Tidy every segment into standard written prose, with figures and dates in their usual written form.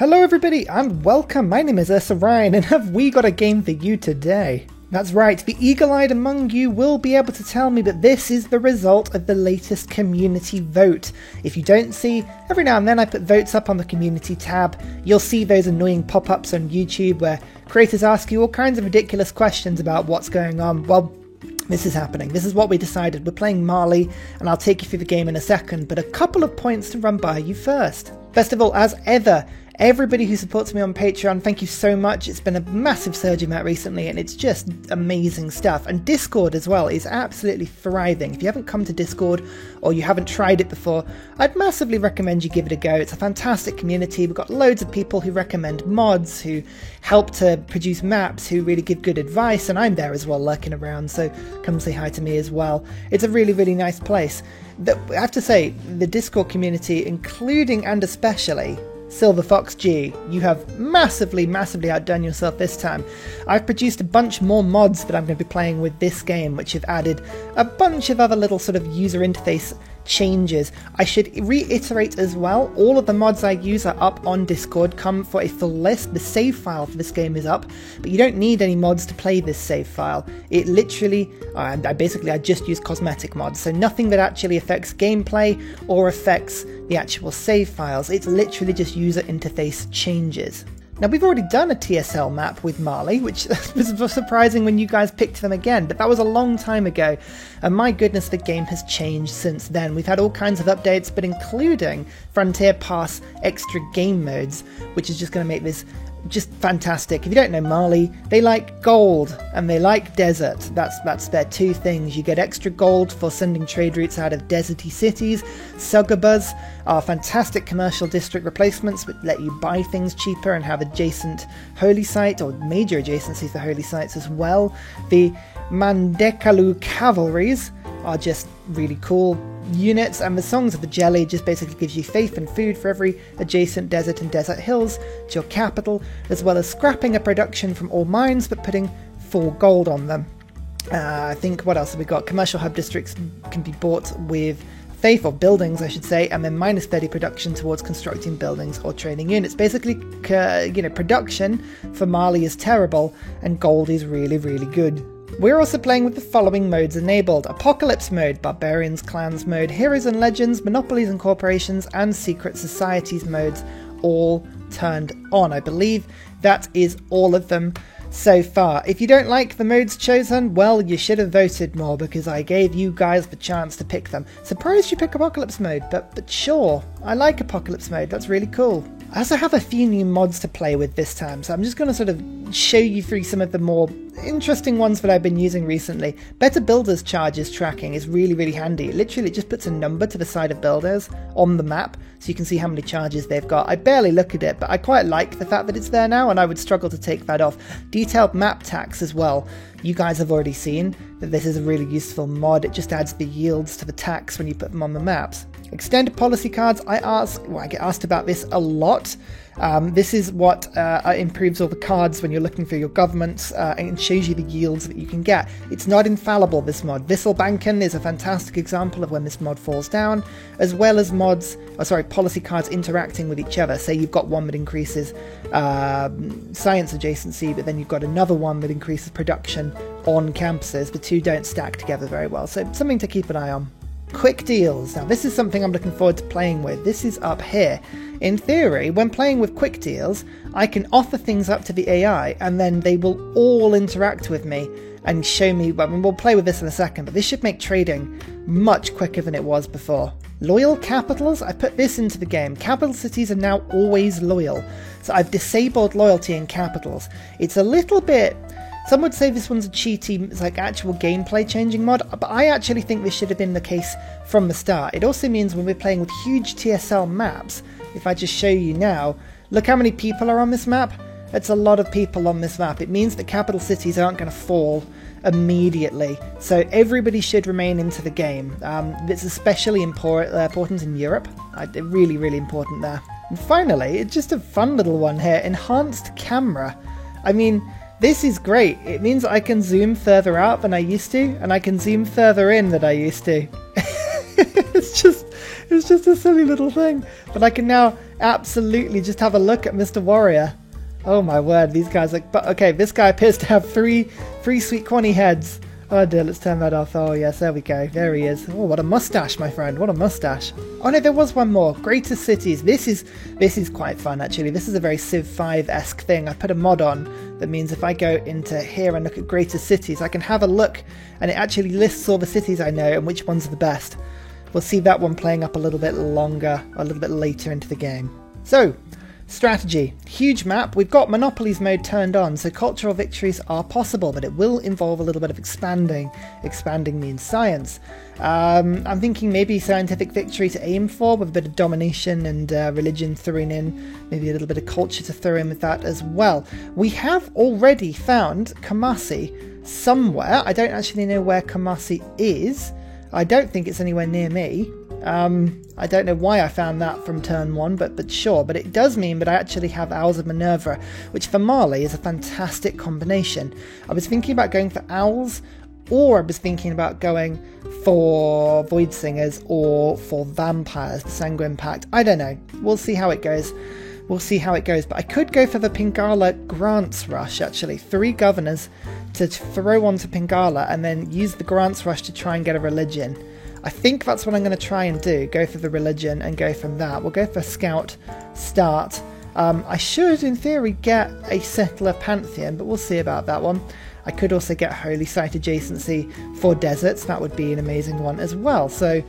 Hello everybody and welcome, my name is Ursa Ryan and have we got a game for you today? That's right, the eagle-eyed among you will be able to tell me that this is the result of the latest community vote. If you don't see, every now and then I put votes up on the community tab. You'll see those annoying pop-ups on YouTube where creators ask you all kinds of ridiculous questions about what's going on. Well, this is happening. This is what we decided. We're playing Mali, and I'll take you through the game in a second, but a couple of points to run by you first. First of all, as ever, everybody who supports me on Patreon, thank you so much. It's been a massive surge in that recently, and it's just amazing stuff. And Discord as well is absolutely thriving. If you haven't come to Discord or you haven't tried it before, I'd massively recommend you give it a go. It's a fantastic community. We've got loads of people who recommend mods, who help to produce maps, who really give good advice, and I'm there as well, lurking around, so come say hi to me as well. It's a really, really nice place. I have to say, the Discord community, including and especially Silver Fox G, you have massively outdone yourself this time. I've produced a bunch more mods that I'm going to be playing with this game, which have added a bunch of other little sort of user interface changes. I should reiterate as well, all of the mods I use are up on Discord, come for a full list. The save file for this game is up, but you don't need any mods to play this save file. It literally, I just use cosmetic mods, so nothing that actually affects gameplay or affects the actual save files. It's literally just user interface changes. Now, we've already done a TSL map with Mali, which was surprising when you guys picked them again, but that was a long time ago, and my goodness, the game has changed since then. We've had all kinds of updates, but including Frontier Pass extra game modes, which is just going to make this just fantastic. If you don't know Mali, they like gold and they like desert. That's their two things. You get extra gold for sending trade routes out of deserty cities. Sugabas are fantastic commercial district replacements that let you buy things cheaper and have adjacent holy site or major adjacencies for holy sites as well. The Mandekalu cavalries are just really cool units, and the Songs of the Jelly just basically gives you faith and food for every adjacent desert and desert hills to your capital, as well as scrapping a production from all mines but putting 4 gold on them. I think, what else have we got? Commercial hub districts can be bought with faith, or buildings I should say, and then minus 30 production towards constructing buildings or training units. Basically, production for Mali is terrible and gold is really, really good. We're also playing with the following modes enabled: Apocalypse mode, Barbarians Clans mode, Heroes and Legends, Monopolies and Corporations, and Secret Societies modes all turned on. I believe that is all of them so far. If you don't like the modes chosen, well, you should have voted more, because I gave you guys the chance to pick them. Surprised you pick Apocalypse mode, but sure, I like Apocalypse mode, that's really cool. I also have a few new mods to play with this time, so I'm just going to sort of show you through some of the more interesting ones that I've been using recently. Better Builders charges tracking is really, really handy. Literally, it just puts a number to the side of builders on the map, so you can see how many charges they've got. I barely look at it, but I quite like the fact that it's there now, and I would struggle to take that off. Detailed map tax as well. You guys have already seen that this is a really useful mod. It just adds the yields to the tax when you put them on the maps. Extended policy cards, I get asked about this a lot. This is what improves all the cards when you're looking for your governments and shows you the yields that you can get. It's not infallible, this mod. Visselbanken is a fantastic example of when this mod falls down, as well as policy cards interacting with each other. Say you've got one that increases science adjacency, but then you've got another one that increases production on campuses. The two don't stack together very well, so something to keep an eye on. Quick deals. Now, this is something I'm looking forward to playing with. This is up here. In theory, when playing with quick deals, I can offer things up to the AI, and then they will all interact with me and show me. Well, we'll play with this in a second, but this should make trading much quicker than it was before. Loyal capitals, I put this into the game. Capital cities are now always loyal. So I've disabled loyalty in capitals. It's a little bit... Some would say this one's a cheaty, it's like actual gameplay changing mod, but I actually think this should have been the case from the start. It also means when we're playing with huge TSL maps, if I just show you now, look how many people are on this map. It's a lot of people on this map. It means that capital cities aren't going to fall immediately, so everybody should remain into the game. It's especially important in Europe. Really, really important there. And finally, it's just a fun little one here, enhanced camera. I mean, this is great. It means I can zoom further out than I used to, and I can zoom further in than I used to. It's just a silly little thing. But I can now absolutely just have a look at Mr. Warrior. Oh my word, these guys like, but okay, this guy appears to have three sweet Quanny heads. Oh dear, let's turn that off. Oh yes, there we go. There he is. Oh, what a mustache, my friend. What a mustache. Oh no, there was one more. Greater cities. This is quite fun actually. This is a very Civ 5-esque thing. I put a mod on that means if I go into here and look at greater cities, I can have a look and it actually lists all the cities I know and which ones are the best. We'll see that one playing up a little bit longer, a little bit later into the game. So, strategy. Huge map. We've got Monopolies mode turned on, so cultural victories are possible, but it will involve a little bit of expanding. Expanding means science. I'm thinking maybe scientific victory to aim for, with a bit of domination and religion thrown in, maybe a little bit of culture to throw in with that as well. We have already found Kumasi somewhere. I don't actually know where Kumasi is. I don't think it's anywhere near me. I don't know why I found that from turn 1, but sure. But it does mean that I actually have Owls of Minerva, which for Mali is a fantastic combination. I was thinking about going for Owls, or I was thinking about going for Void Singers or for Vampires, the Sanguine Pact. I don't know. We'll see how it goes. We'll see how it goes. But I could go for the Pingala Grants Rush, actually. 3 governors to throw onto Pingala and then use the Grants Rush to try and get a religion. I think that's what I'm going to try and do. Go for the religion and go from that. We'll go for Scout, start. I should, in theory, get a Settler Pantheon, but we'll see about that one. I could also get Holy Site adjacency for deserts. That would be an amazing one as well. So,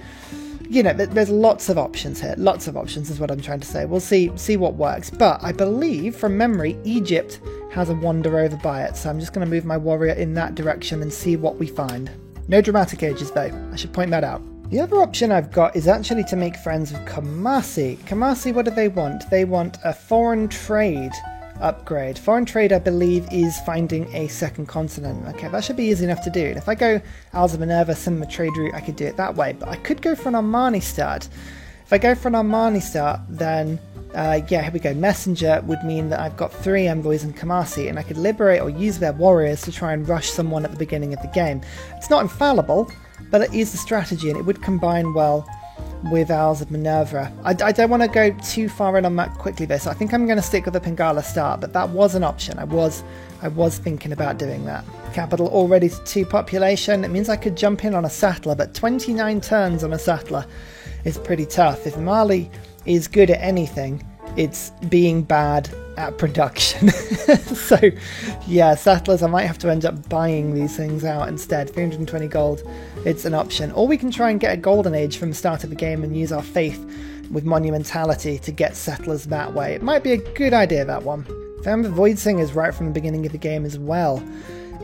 you know, there's lots of options here. Lots of options is what I'm trying to say. We'll see what works. But I believe, from memory, Egypt has a wander over by it. So I'm just going to move my warrior in that direction and see what we find. No dramatic ages though, I should point that out. The other option I've got is actually to make friends with Kumasi. Kumasi, what do they want? They want a foreign trade upgrade. Foreign trade, I believe, is finding a second continent. Okay, that should be easy enough to do. And if I go Owls of Minerva, similar trade route, I could do it that way. But I could go for an Armani start. If I go for an Armani start, then yeah, here we go. Messenger would mean that I've got 3 envoys in Kumasi, and I could liberate or use their warriors to try and rush someone at the beginning of the game. It's not infallible, but it is a strategy, and it would combine well with Owls of Minerva. I don't want to go too far in on that quickly though, so I think I'm going to stick with the Pingala start, but that was an option. I was thinking about doing that. Capital already to 2 population. It means I could jump in on a settler, but 29 turns on a settler is pretty tough. If Mali is good at anything, it's being bad at production. So yeah, settlers, I might have to end up buying these things out instead. 320 gold, it's an option. Or we can try and get a golden age from the start of the game and use our faith with monumentality to get settlers that way. It might be a good idea, that one. Found the Void Singers right from the beginning of the game as well.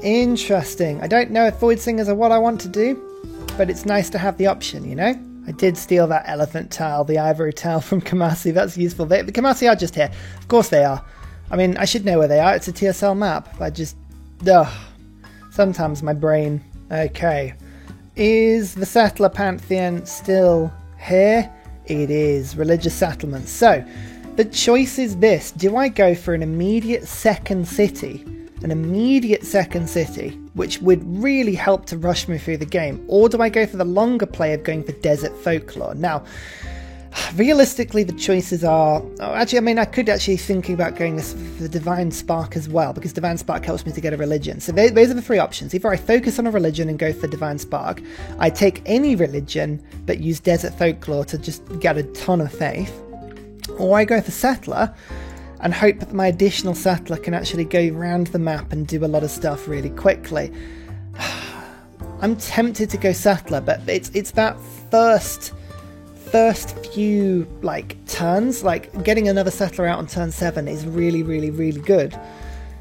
Interesting. I don't know if Void Singers are what I want to do, but it's nice to have the option, you know? I did steal that elephant tile, the ivory tile from Kumasi. That's useful. The Kumasi are just here. Of course they are. I mean, I should know where they are. It's a TSL map. I just... Ugh. Sometimes my brain... Okay. Is the Settler Pantheon still here? It is. Religious settlements. So, the choice is this. Do I go for an immediate second city? An immediate second city, which would really help to rush me through the game, or do I go for the longer play of going for desert folklore? Now, realistically, the choices are... Oh, actually, I mean, I could actually think about going for the Divine Spark as well, because Divine Spark helps me to get a religion. So those are the 3 options. Either I focus on a religion and go for Divine Spark, I take any religion but use desert folklore to just get a ton of faith, or I go for settler and hope that my additional settler can actually go around the map and do a lot of stuff really quickly. I'm tempted to go settler, but it's that first few turns, getting another settler out on turn 7 is really, really, really good.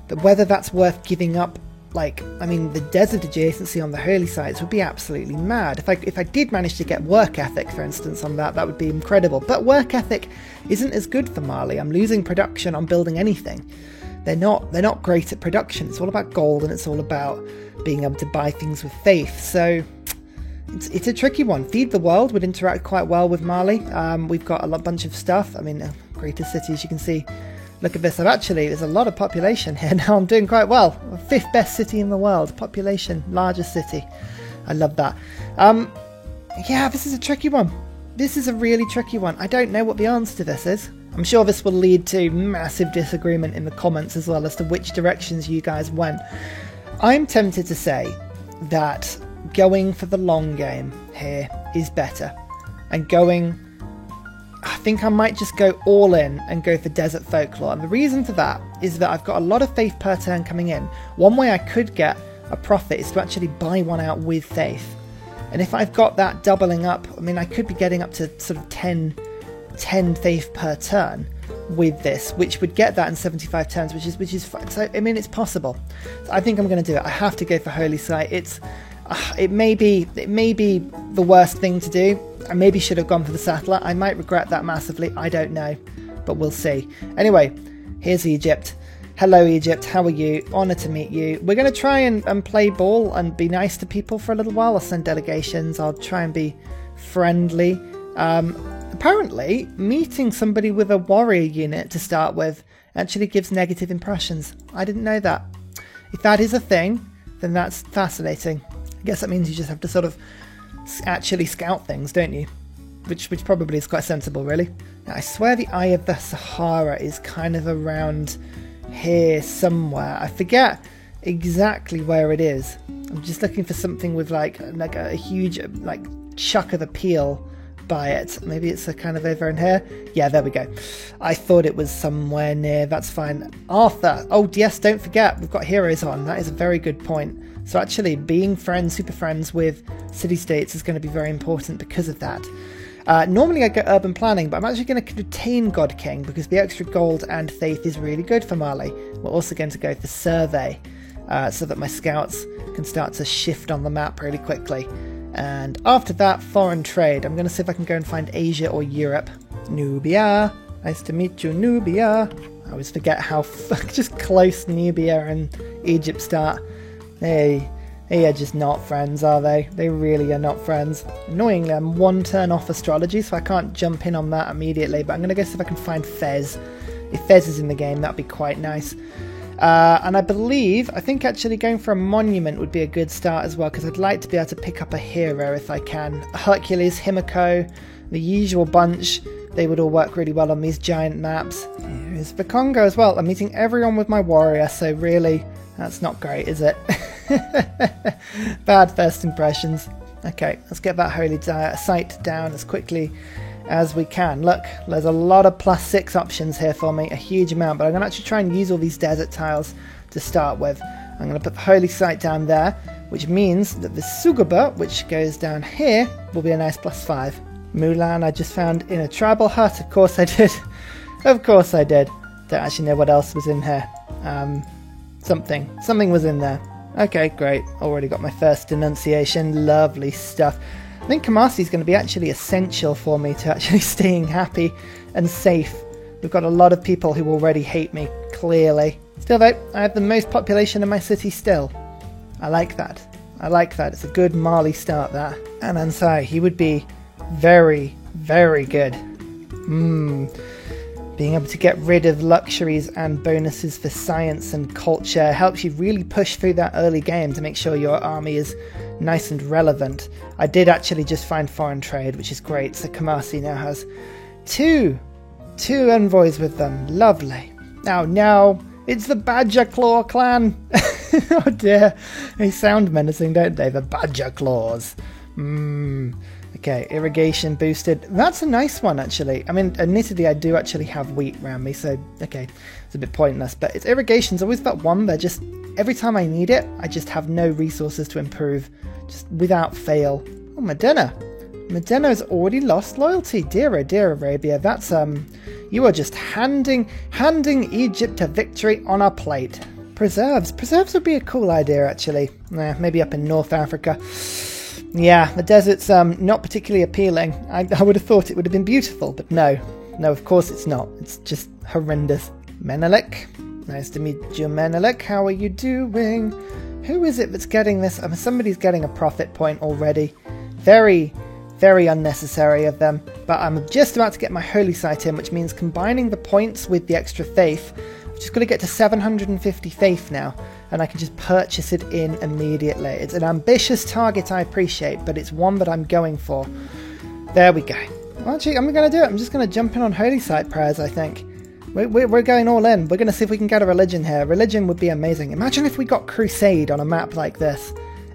But whether that's worth giving up, I mean, the desert adjacency on the holy sites would be absolutely mad. If I did manage to get work ethic, for instance, on that would be incredible. But work ethic isn't as good for Mali. I'm losing production on building anything. They're not great at production. It's all about gold, and it's all about being able to buy things with faith. So it's a tricky one. Feed the World would interact quite well with Mali. We've got a bunch of stuff. I mean, greater cities, you can see. Look at this. There's a lot of population here now. I'm doing quite well. 5th best city in the world. Population, largest city. I love that. Yeah, this is a tricky one. This is a really tricky one. I don't know what the answer to this is. I'm sure this will lead to massive disagreement in the comments as well as to which directions you guys went. I'm tempted to say that going for the long game here is better. And I think I might just go all in and go for Desert Folklore. And the reason for that is that I've got a lot of faith per turn coming in. One way I could get a profit is to actually buy one out with faith. And if I've got that doubling up, I mean, I could be getting up to sort of 10 faith per turn with this, which would get that in 75 turns, which is fine. So, I mean, it's possible. So I think I'm going to do it. I have to go for Holy Sight. It may be the worst thing to do. I maybe should have gone for the Sattler. I might regret that massively. I don't know, but we'll see. Anyway, here's Egypt. Hello, Egypt. How are you? Honor to meet you. We're going to try and play ball and be nice to people for a little while. I'll send delegations. I'll try and be friendly. Apparently, meeting somebody with a warrior unit to start with actually gives negative impressions. I didn't know that. If that is a thing, then that's fascinating. I guess that means you just have to sort of actually scout things, don't you? Which probably is quite sensible, really. Now, I swear the Eye of the Sahara is kind of around here somewhere. I forget exactly where it is. I'm just looking for something with like a huge like chuck of appeal by it. Maybe it's a kind of over in here. Yeah, there we go. I thought it was somewhere near. That's fine. Arthur. Oh yes, don't forget we've got heroes on. That is a very good point. So actually being friends, super friends with city-states is going to be very important because of that. Normally I go urban planning, but I'm actually going to retain God King because the extra gold and faith is really good for Mali. We're also going to go for survey so that my scouts can start to shift on the map really quickly. And after that, foreign trade. I'm going to see if I can go and find Asia or Europe. Nubia. Nice to meet you, Nubia. I always forget how just close Nubia and Egypt start. They are just not friends, are they? They really are not friends. Annoyingly, I'm one turn off astrology, so I can't jump in on that immediately, but I'm going to go see if I can find Fez. If Fez is in the game, that'd be quite nice. And I think actually going for a monument would be a good start as well, because I'd like to be able to pick up a hero if I can. Hercules, Himiko, the usual bunch. They would all work really well on these giant maps. Here is the Congo as well. I'm meeting everyone with my warrior, so really, that's not great, is it? Bad first impressions. Okay, let's get that holy site down as quickly as we can. Look, there's a lot of +6 options here for me, a huge amount, but I'm going to actually try and use all these desert tiles to start with. I'm going to put the holy site down there, which means that the Sugaba, which goes down here, will be a nice +5. Mulan I just found in a tribal hut. Of course I did. Of course I did. Don't actually know what else was in here. Something was in there. Okay, great. Already got my first denunciation. Lovely stuff. I think Kumasi is going to be actually essential for me to actually staying happy and safe. We've got a lot of people who already hate me, clearly. Still though, I have the most population in my city still. I like that. It's a good Mali start, that. And Ansai, he would be very, very good. Being able to get rid of luxuries and bonuses for science and culture helps you really push through that early game to make sure your army is nice and relevant. I did actually just find foreign trade, which is great. So Kumasi now has two envoys with them. Lovely. Now, it's the Badger Claw clan. Oh dear. They sound menacing, don't they? The Badger Claws. Okay, irrigation boosted. That's a nice one, actually. I mean, admittedly, I do actually have wheat around me, so, okay, it's a bit pointless. But it's irrigation's always that one that just, every time I need it, I just have no resources to improve, just without fail. Oh, Medina. Medina's already lost loyalty. Dear, oh dear, Arabia. That's, you are just handing Egypt a victory on a plate. Preserves. Preserves would be a cool idea, actually. Maybe up in North Africa. Yeah, the desert's not particularly appealing. I would have thought it would have been beautiful, but no. No, of course it's not. It's just horrendous. Menelik. Nice to meet you, Menelik. How are you doing? Who is it that's getting this? I mean, somebody's getting a profit point already. Very, very unnecessary of them. But I'm just about to get my holy site in, which means combining the points with the extra faith. I've just got to get to 750 faith now, and I can just purchase it in immediately. It's an ambitious target, I appreciate, but it's one that I'm going for. There we go. Well, actually, I'm going to do it. I'm just going to jump in on Holy Site prayers, I think. We're going all in. We're going to see if we can get a religion here. Religion would be amazing. Imagine if we got Crusade on a map like this.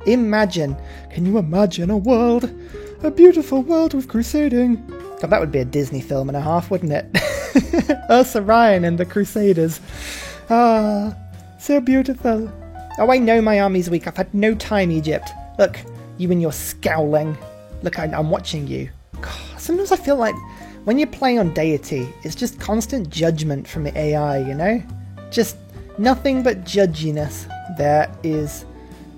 Imagine. Can you imagine a world? A beautiful world with crusading. God, that would be a Disney film and a half, wouldn't it? Ursa Ryan and the Crusaders. Ah, so beautiful. Oh, I know my army's weak. I've had no time, Egypt. Look, you and your scowling. Look, I'm watching you. God, sometimes I feel like when you play on Deity, it's just constant judgment from the AI, you know? Just nothing but judginess. There is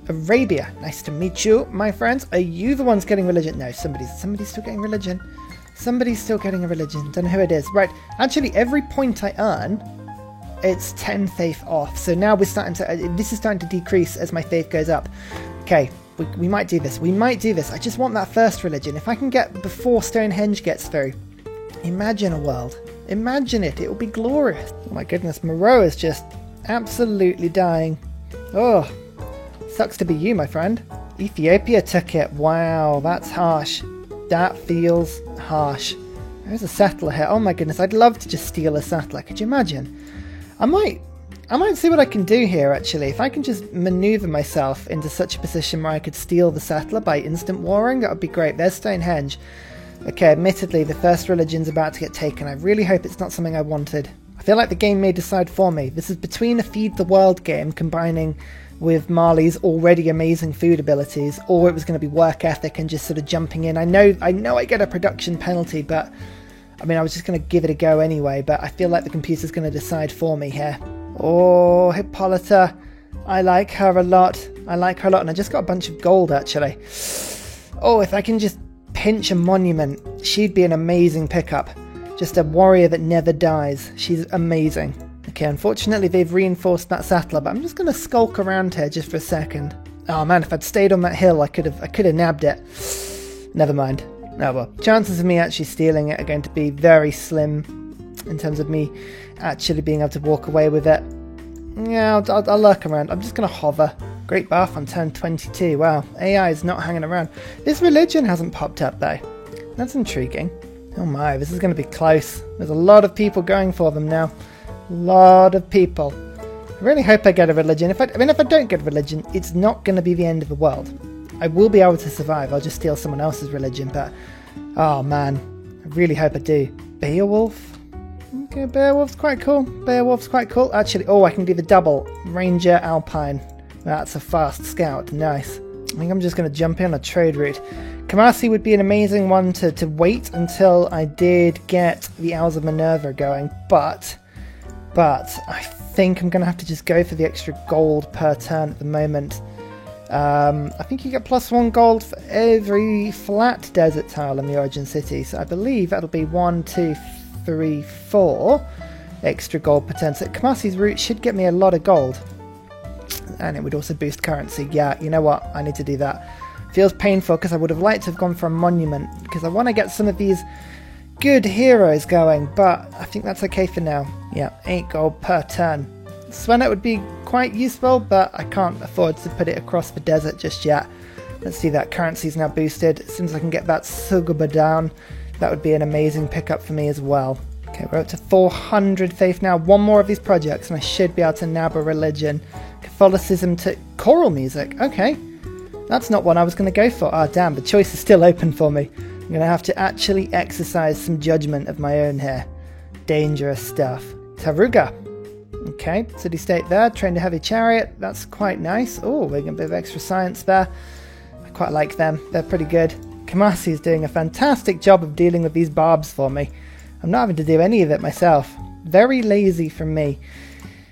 Arabia. Nice to meet you, my friends. Are you the ones getting religion? No, somebody's still getting religion. Somebody's still getting a religion. Don't know who it is. Right, actually, every point I earn, it's 10 faith off. So now we're starting to... this is starting to decrease as my faith goes up. Okay, we might do this. We might do this. I just want that first religion. If I can get before Stonehenge gets through. Imagine a world. Imagine it. It will be glorious. Oh my goodness, Moreau is just absolutely dying. Oh, sucks to be you, my friend. Ethiopia took it. Wow, that's harsh. That feels harsh. There's a settler here. Oh my goodness, I'd love to just steal a settler. Could you imagine? I might see what I can do here, actually. If I can just maneuver myself into such a position where I could steal the settler by instant warring, that would be great. There's Stonehenge. Okay, admittedly, the first religion's about to get taken. I really hope it's not something I wanted. I feel like the game may decide for me. This is between a Feed the World game combining with Marley's already amazing food abilities, or it was going to be work ethic and just sort of jumping in. I know I get a production penalty, but I mean, I was just going to give it a go anyway, but I feel like the computer's going to decide for me here. Oh, Hippolyta. I like her a lot. And I just got a bunch of gold, actually. Oh, if I can just pinch a monument, she'd be an amazing pickup. Just a warrior that never dies. She's amazing. Okay, unfortunately they've reinforced that settler, but I'm just going to skulk around here just for a second. Oh man, if I'd stayed on that hill, I could have nabbed it. Never mind. Oh well. Chances of me actually stealing it are going to be very slim in terms of me actually being able to walk away with it. Yeah, I'll lurk around. I'm just going to hover. Great Bath on turn 22. Wow, AI is not hanging around. This religion hasn't popped up though. That's intriguing. Oh my, this is going to be close. There's a lot of people going for them now. A lot of people. I really hope I get a religion. If I don't get a religion, it's not going to be the end of the world. I will be able to survive. I'll just steal someone else's religion, but oh man, I really hope I do. Beowulf? Okay, Beowulf's quite cool. Actually, oh, I can do the double. Ranger Alpine. That's a fast scout. Nice. I think I'm just going to jump in on a trade route. Kamasi would be an amazing one to wait until I did get the Owls of Minerva going, but I think I'm going to have to just go for the extra gold per turn at the moment. I think you get +1 gold for every flat desert tile in the Origin City, so I believe that'll be 1, 2, 3, 4 extra gold per turn. So Kamasi's route should get me a lot of gold. And it would also boost currency. Yeah, you know what? I need to do that. Feels painful because I would have liked to have gone for a monument because I want to get some of these good heroes going, but I think that's okay for now. Yeah, 8 gold per turn. Swenet would be quite useful, but I can't afford to put it across the desert just yet. Let's see, that currency's now boosted. As soon as I can get that Suguba down, that would be an amazing pickup for me as well. Okay, we're up to 400 faith now. One more of these projects and I should be able to nab a religion. Catholicism to choral music. Okay, that's not one I was going to go for. Ah, damn, the choice is still open for me. I'm going to have to actually exercise some judgment of my own here. Dangerous stuff. Taruga. Okay, city-state there. Trained a heavy chariot. That's quite nice. Oh, we're getting a bit of extra science there. I quite like them. They're pretty good. Kamasi is doing a fantastic job of dealing with these barbs for me. I'm not having to do any of it myself. Very lazy from me.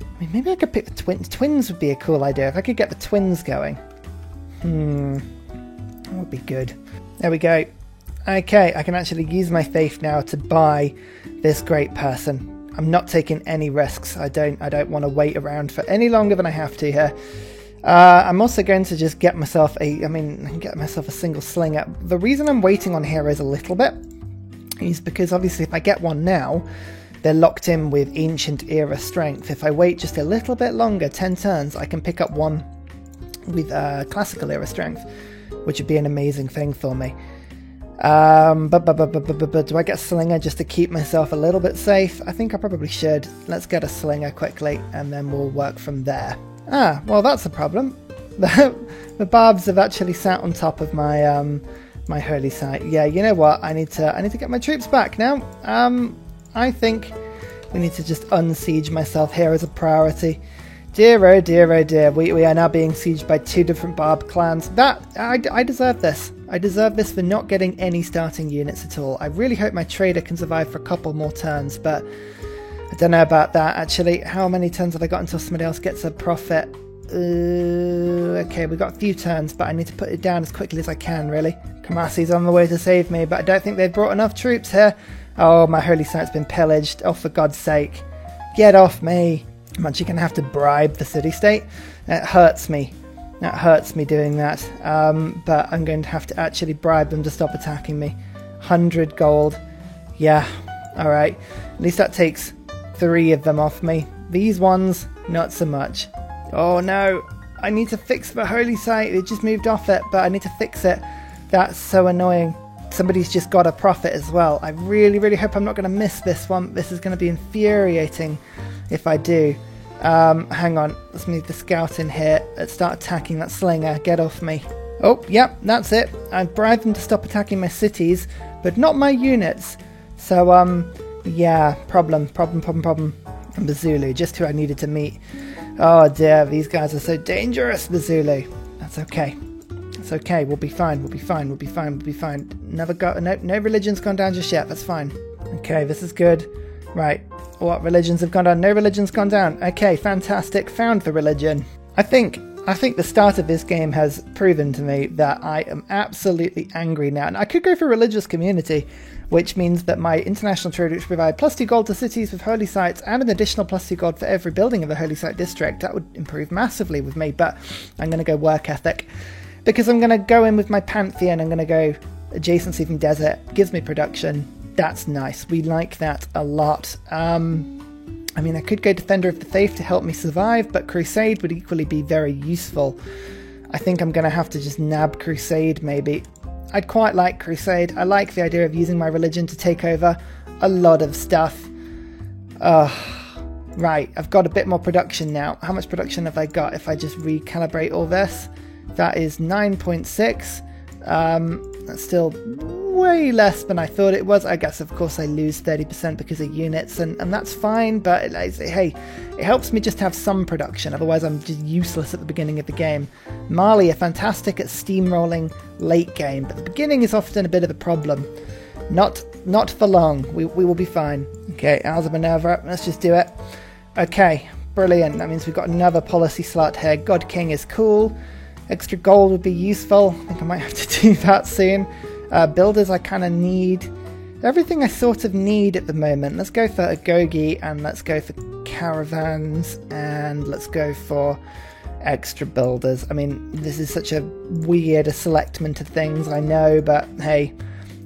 I mean, maybe I could pick the twins. Twins would be a cool idea. If I could get the twins going. That would be good. There we go. Okay, I can actually use my faith now to buy this great person. I'm not taking any risks. I don't want to wait around for any longer than I have to here. I'm also going to just get myself a single slinger. The reason I'm waiting on heroes a little bit is because obviously if I get one now, they're locked in with ancient era strength. If I wait just a little bit longer, 10 turns, I can pick up one with classical era strength, which would be an amazing thing for me. But do I get a slinger just to keep myself a little bit safe? I think I probably should. Let's get a slinger quickly, and then we'll work from there. Ah, well, that's a problem. The barbs have actually sat on top of my my holy site. Yeah, you know what? I need to get my troops back now. I think we need to just unsiege myself here as a priority. Dear, oh dear, oh dear. We are now being sieged by 2 different barb clans. I deserve this. I deserve this for not getting any starting units at all. I really hope my trader can survive for a couple more turns, but I don't know about that, actually. How many turns have I got until somebody else gets a profit? Okay, we've got a few turns, but I need to put it down as quickly as I can, really. Kamasi's on the way to save me, but I don't think they've brought enough troops here. Oh, my holy site's been pillaged. Oh, for God's sake. Get off me. I'm actually going to have to bribe the city-state. It hurts me. That hurts me doing that. But I'm going to have to actually bribe them to stop attacking me. 100 gold. Yeah, alright. At least that takes 3 of them off me. These ones, not so much. Oh no, I need to fix the holy site. It just moved off it, but I need to fix it. That's so annoying. Somebody's just got a profit as well. I really, really hope I'm not going to miss this one. This is going to be infuriating if I do. Hang on, let's move the scout in here. Let's start attacking that slinger. Get off me. Oh, yep, that's it. I've bribed them to stop attacking my cities, but not my units. So, yeah, problem. And Bazulu, just who I needed to meet. Oh dear, these guys are so dangerous, Bazulu. That's okay. It's okay, we'll be fine, we'll be fine. No religion's gone down just yet, that's fine. Okay, this is good. Right, what religions have gone down? No religion's gone down. Okay, fantastic, found the religion. I think the start of this game has proven to me that I am absolutely angry now. And I could go for religious community, which means that my international trade routes provide +2 gold to cities with holy sites and an additional +2 gold for every building of the holy site district. That would improve massively with me, but I'm going to go work ethic. Because I'm going to go in with my Pantheon, I'm going to go adjacency from desert, gives me production. That's nice. We like that a lot. I mean, I could go Defender of the Faith to help me survive, but Crusade would equally be very useful. I think I'm going to have to just nab Crusade, maybe. I'd quite like Crusade. I like the idea of using my religion to take over a lot of stuff. Right, I've got a bit more production now. How much production have I got if I just recalibrate all this? That is 9.6. That's still way less than I thought it was. I guess, of course, I lose 30% because of units, and that's fine, but hey, it helps me just have some production, otherwise I'm just useless at the beginning of the game. Mali are fantastic at steamrolling late game, but the beginning is often a bit of a problem. Not for long. We will be fine. Okay, Hours of Minerva, let's just do it. Okay, brilliant. That means we've got another policy slot here. God King is cool. Extra gold would be useful. I think I might have to do that soon. Builders I kind of need. Everything I sort of need at the moment. Let's go for Agogi, and let's go for caravans, and let's go for extra builders. I mean, this is such a weird selectment of things, I know, but hey,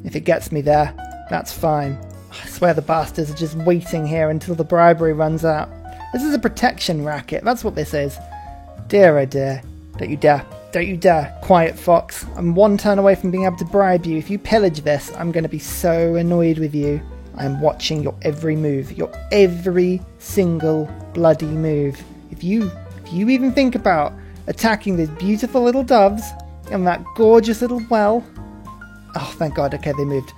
if it gets me there, that's fine. I swear the bastards are just waiting here until the bribery runs out. This is a protection racket, that's what this is. Dear oh dear. Don't you dare. Don't you dare. Quiet fox. I'm 1 turn away from being able to bribe you. If you pillage this, I'm going to be so annoyed with you. I'm watching your every move. Your every single bloody move. If you even think about attacking these beautiful little doves and that gorgeous little well... Oh, thank God. Okay, they moved.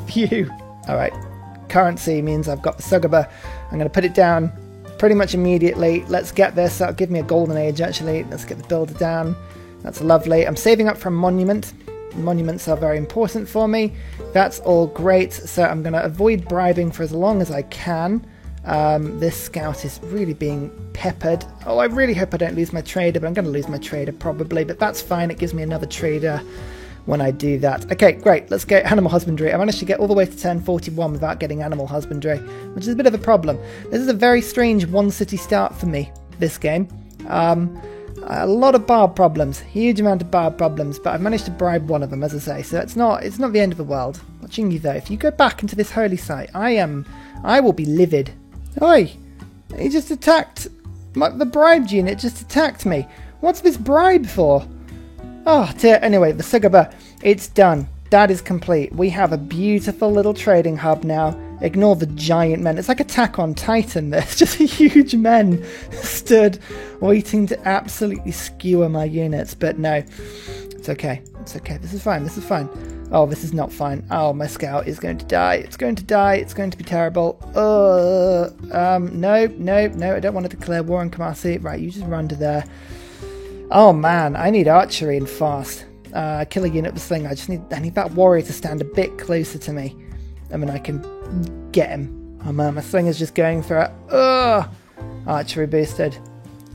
Phew. Alright. Currency means I've got the Sugaba. I'm going to put it down pretty much immediately. Let's get this. That'll give me a golden age, actually. Let's get the builder down. That's lovely. I'm saving up for a monument. Monuments are very important for me. That's all great. So I'm going to avoid bribing for as long as I can. This scout is really being peppered. Oh, I really hope I don't lose my trader, but I'm going to lose my trader probably. But that's fine. It gives me another trader when I do that. Okay, great. Let's get animal husbandry. I managed to get all the way to turn 41 without getting animal husbandry, which is a bit of a problem. This is a very strange one city start for me, this game. A lot of barb problems, huge amount of barb problems, but I've managed to bribe one of them, as I say, so it's not the end of the world. Watching you though, if you go back into this holy site, I will be livid. Oi! He just attacked, the bribed unit just attacked me. What's this bribe for? Oh dear, anyway, the Sugaba. It's done. That is complete. We have a beautiful little trading hub now. Ignore the giant men. It's like Attack on Titan. There's just huge men stood waiting to absolutely skewer my units. But no, it's okay. It's okay. This is fine. This is fine. Oh, this is not fine. Oh, my scout is going to die. It's going to die. It's going to be terrible. No. I don't want to declare war on Kumasi. Right, you just run to there. Oh, man. I need archery and fast. Kill a unit with sling. I need that warrior to stand a bit closer to me. I mean, I can get him. Oh man, my sling is just going for it. Ugh! Archery boosted.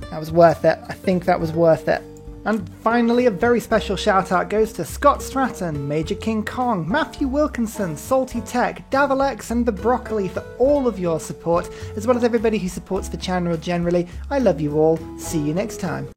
That was worth it. I think that was worth it. And finally, a very special shout out goes to Scott Stratton, Major King Kong, Matthew Wilkinson, Salty Tech, Davalex, and the Broccoli for all of your support, as well as everybody who supports the channel generally. I love you all. See you next time.